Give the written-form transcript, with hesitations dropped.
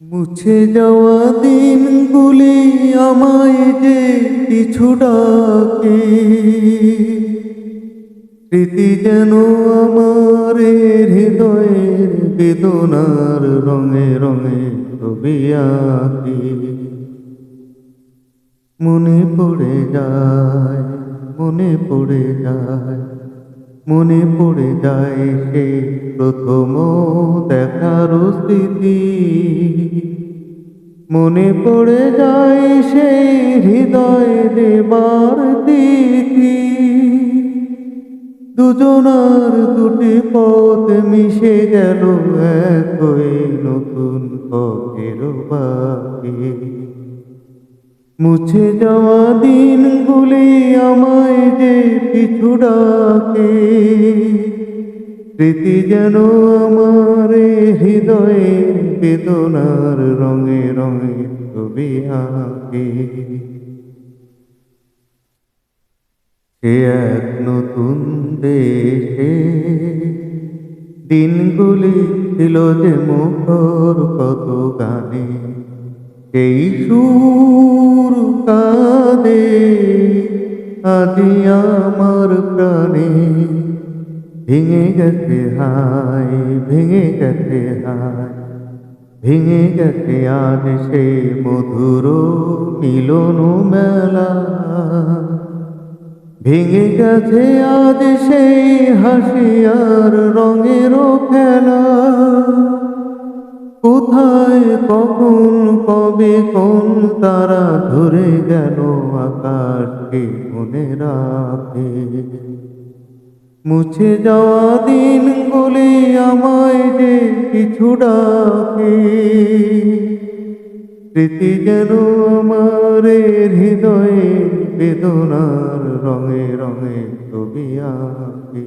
মুছে যাওয়া দিনগুলি আমায় যে পিছু ডাকে, স্মৃতি যেন আমার হৃদয়ের বেদনার রঙে রঙে ছবি আঁকে। মনে পড়ে যায়, মনে পড়ে যায়, মনে পড়ে যায় সেই প্রথম দেখার স্মৃতি। মনে পড়ে যায় সেই হৃদয় দেবার তিথি। দুজনার দুটি পথ মিশে গেল এক হয়ে নতুন পথের বাকি। মুছে যাওয়া দিনগুলি আমায় যে পিছু ডাকে, স্মৃতি যেন আমার হৃদয়ের বেদনার রঙে রঙে ছবি আঁকে। সে এক নতুন দেশে দিনগুলি ছিল যে মুখর কত গানে, সেই সুর কাঁদে আজি আমার প্রাণে। ভেঙে গেছে হায়, ভেঙে গেছে হায়, ভেঙে গেছে আজ সেই মধুর মিলন মেলা। ভেঙে গেছে আজ সেই হাসি আর রঙের খেলা। কোথায় কখন কবে কোন তারা ধরে গেল আকাশকে মনে রাখে। মুছে যাওয়া দিনগুলি আমায় যে পিছু ডাকে, স্মৃতি যেন আমার হৃদয়ে বেদনার রঙে রঙে ছবি আঁকে।